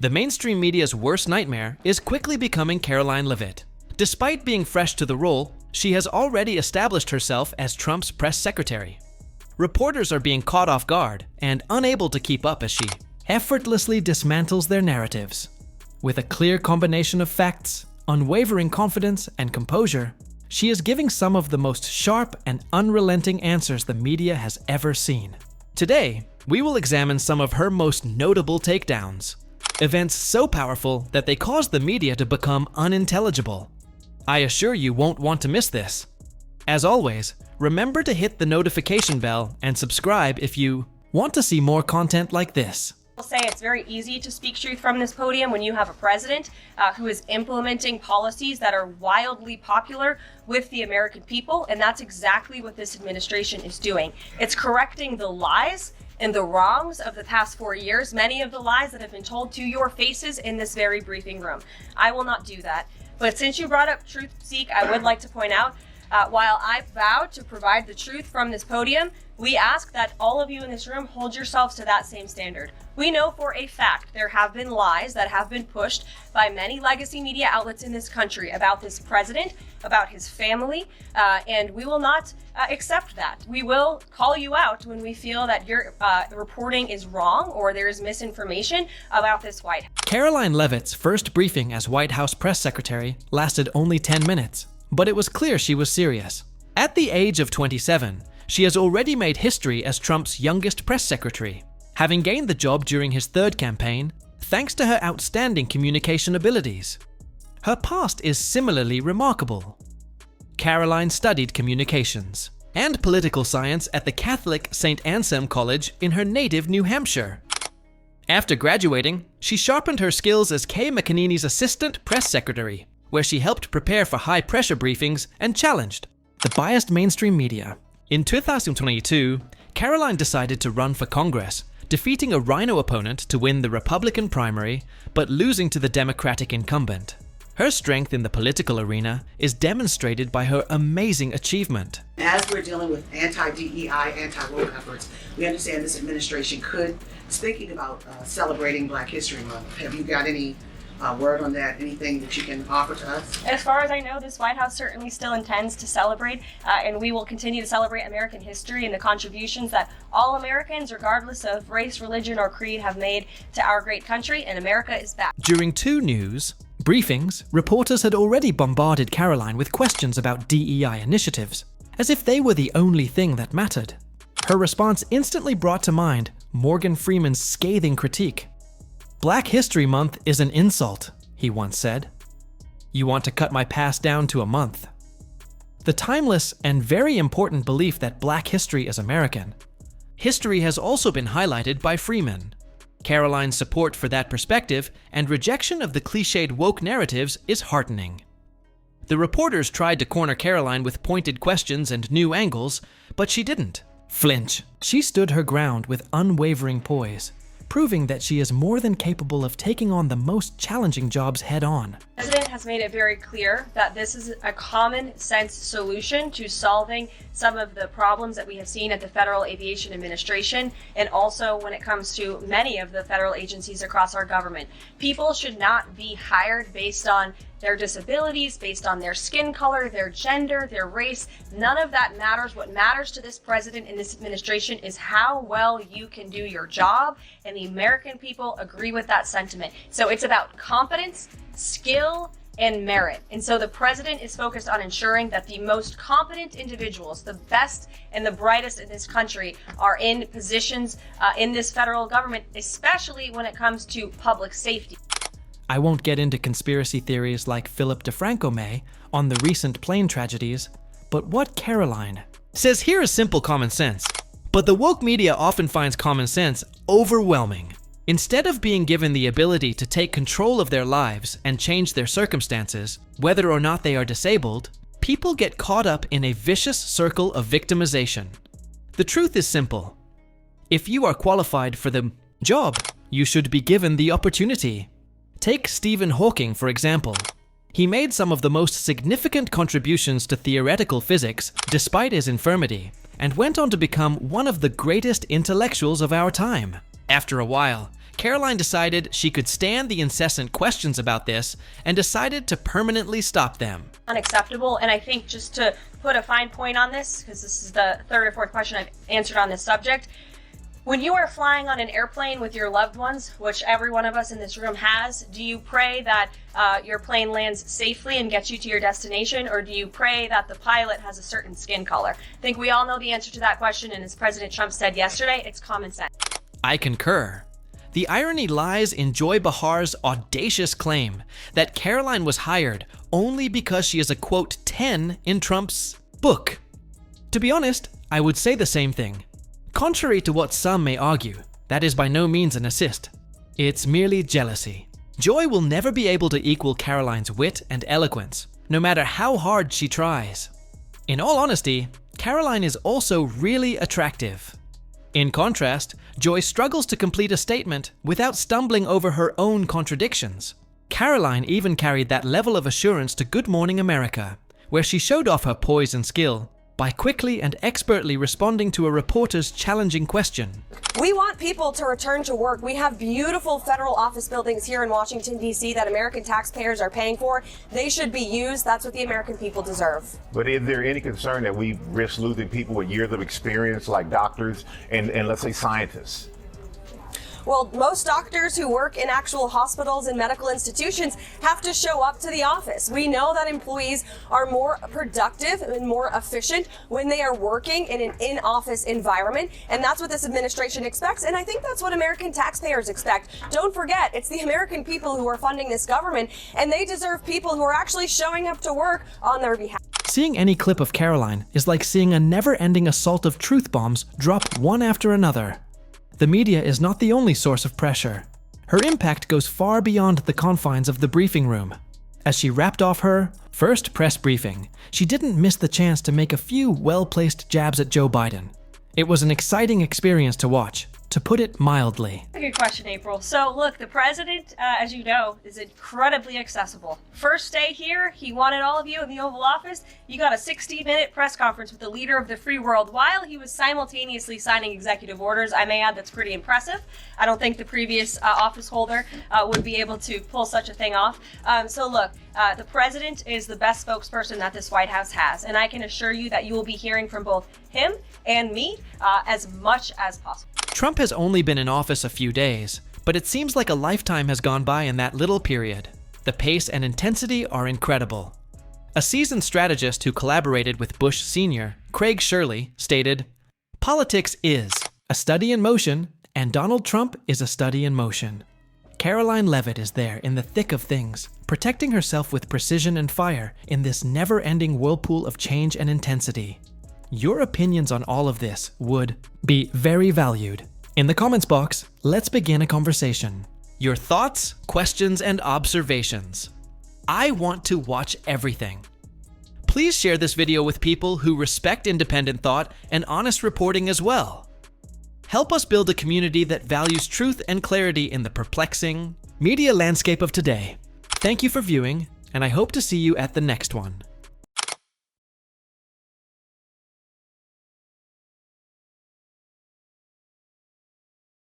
The mainstream media's worst nightmare is quickly becoming Karoline Leavitt. Despite being fresh to the role, she has already established herself as Trump's press secretary. Reporters are being caught off guard and unable to keep up as she effortlessly dismantles their narratives. With a clear combination of facts, unwavering confidence, and composure, she is giving some of the most sharp and unrelenting answers the media has ever seen. Today, we will examine some of her most notable takedowns. Events so powerful that they caused the media to become unintelligible. I assure you won't want to miss this. As always, remember to hit the notification bell and subscribe if you want to see more content like this. I'll say it's very easy to speak truth from this podium when you have a president who is implementing policies that are wildly popular with the American people, and that's exactly what this administration is doing. It's correcting the lies and the wrongs of the past 4 years, many of the lies that have been told to your faces in this very briefing room. I will not do that. But since you brought up Truth Seek, I would like to point out, while I vow to provide the truth from this podium, we ask that all of you in this room hold yourselves to that same standard. We know for a fact there have been lies that have been pushed by many legacy media outlets in this country about this president, about his family, and we will not accept that. We will call you out when we feel that your reporting is wrong or there is misinformation about this White House. Karoline Leavitt's first briefing as White House press secretary lasted only 10 minutes, but it was clear she was serious. At the age of 27, she has already made history as Trump's youngest press secretary, having gained the job during his third campaign thanks to her outstanding communication abilities. Her past is similarly remarkable. Karoline studied communications and political science at the Catholic St. Anselm College in her native New Hampshire. After graduating, she sharpened her skills as Kay McEnany's assistant press secretary, where she helped prepare for high-pressure briefings and challenged the biased mainstream media. In 2022, Karoline decided to run for Congress, defeating a rhino opponent to win the Republican primary, but losing to the Democratic incumbent. Her strength in the political arena is demonstrated by her amazing achievement. As we're dealing with anti-DEI, anti-woke efforts, we understand this administration is thinking about celebrating Black History Month. Have you got any word on that? Anything that you can offer to us? As far as I know, this White House certainly still intends to celebrate, and we will continue to celebrate American history and the contributions that all Americans, regardless of race, religion, or creed, have made to our great country, and America is back. During 2 News briefings, reporters had already bombarded Karoline with questions about DEI initiatives, as if they were the only thing that mattered. Her response instantly brought to mind Morgan Freeman's scathing critique. "Black History Month is an insult," he once said. "You want to cut my past down to a month." The timeless and very important belief that Black history is American. History has also been highlighted by Freeman. Karoline's support for that perspective and rejection of the cliched woke narratives is heartening. The reporters tried to corner Karoline with pointed questions and new angles, but she didn't flinch. She stood her ground with unwavering poise, proving that she is more than capable of taking on the most challenging jobs head-on. The President has made it very clear that this is a common sense solution to solving some of the problems that we have seen at the Federal Aviation Administration, and also when it comes to many of the federal agencies across our government. People should not be hired based on their disabilities, based on their skin color, their gender, their race. None of that matters. What matters to this president and this administration is how well you can do your job, and the American people agree with that sentiment. So it's about competence, skill, and merit. And so the president is focused on ensuring that the most competent individuals, the best and the brightest in this country, are in positions in this federal government, especially when it comes to public safety. I won't get into conspiracy theories like Philip DeFranco may on the recent plane tragedies, but what Karoline says here is simple common sense. But the woke media often finds common sense overwhelming. Instead of being given the ability to take control of their lives and change their circumstances, whether or not they are disabled, people get caught up in a vicious circle of victimization. The truth is simple. If you are qualified for the job, you should be given the opportunity. Take Stephen Hawking, for example. He made some of the most significant contributions to theoretical physics despite his infirmity, and went on to become one of the greatest intellectuals of our time. After a while, Karoline decided she could stand the incessant questions about this and decided to permanently stop them. Unacceptable. And I think just to put a fine point on this, because this is the third or fourth question I've answered on this subject, when you are flying on an airplane with your loved ones, which every one of us in this room has, do you pray that your plane lands safely and gets you to your destination, or do you pray that the pilot has a certain skin color? I think we all know the answer to that question, and as President Trump said yesterday, it's common sense. I concur. The irony lies in Joy Behar's audacious claim that Karoline was hired only because she is a quote 10 in Trump's book. To be honest, I would say the same thing. Contrary to what some may argue, that is by no means an assist. It's merely jealousy. Joy will never be able to equal Karoline's wit and eloquence, no matter how hard she tries. In all honesty, Karoline is also really attractive. In contrast, Joy struggles to complete a statement without stumbling over her own contradictions. Karoline even carried that level of assurance to Good Morning America, where she showed off her poise and skill by quickly and expertly responding to a reporter's challenging question. We want people to return to work. We have beautiful federal office buildings here in Washington, D.C. that American taxpayers are paying for. They should be used. That's what the American people deserve. But is there any concern that we risk losing people with years of experience like doctors and let's say scientists? Well, most doctors who work in actual hospitals and medical institutions have to show up to the office. We know that employees are more productive and more efficient when they are working in an in-office environment, and that's what this administration expects, and I think that's what American taxpayers expect. Don't forget, it's the American people who are funding this government, and they deserve people who are actually showing up to work on their behalf. Seeing any clip of Karoline is like seeing a never-ending assault of truth bombs drop one after another. The media is not the only source of pressure. Her impact goes far beyond the confines of the briefing room. As she wrapped off her first press briefing, she didn't miss the chance to make a few well-placed jabs at Joe Biden. It was an exciting experience to watch, to put it mildly. Good question, April. So look, the president, as you know, is incredibly accessible. First day here, he wanted all of you in the Oval Office. You got a 60-minute press conference with the leader of the free world while he was simultaneously signing executive orders. I may add that's pretty impressive. I don't think the previous office holder would be able to pull such a thing off. So look, the president is the best spokesperson that this White House has, and I can assure you that you will be hearing from both him and me as much as possible. Trump has only been in office a few days, but it seems like a lifetime has gone by in that little period. The pace and intensity are incredible. A seasoned strategist who collaborated with Bush Sr., Craig Shirley, stated, "Politics is a study in motion, and Donald Trump is a study in motion." Karoline Leavitt is there in the thick of things, protecting herself with precision and fire in this never-ending whirlpool of change and intensity. Your opinions on all of this would be very valued. In the comments box, let's begin a conversation. Your thoughts, questions, and observations. I want to watch everything. Please share this video with people who respect independent thought and honest reporting as well. Help us build a community that values truth and clarity in the perplexing media landscape of today. Thank you for viewing, and I hope to see you at the next one.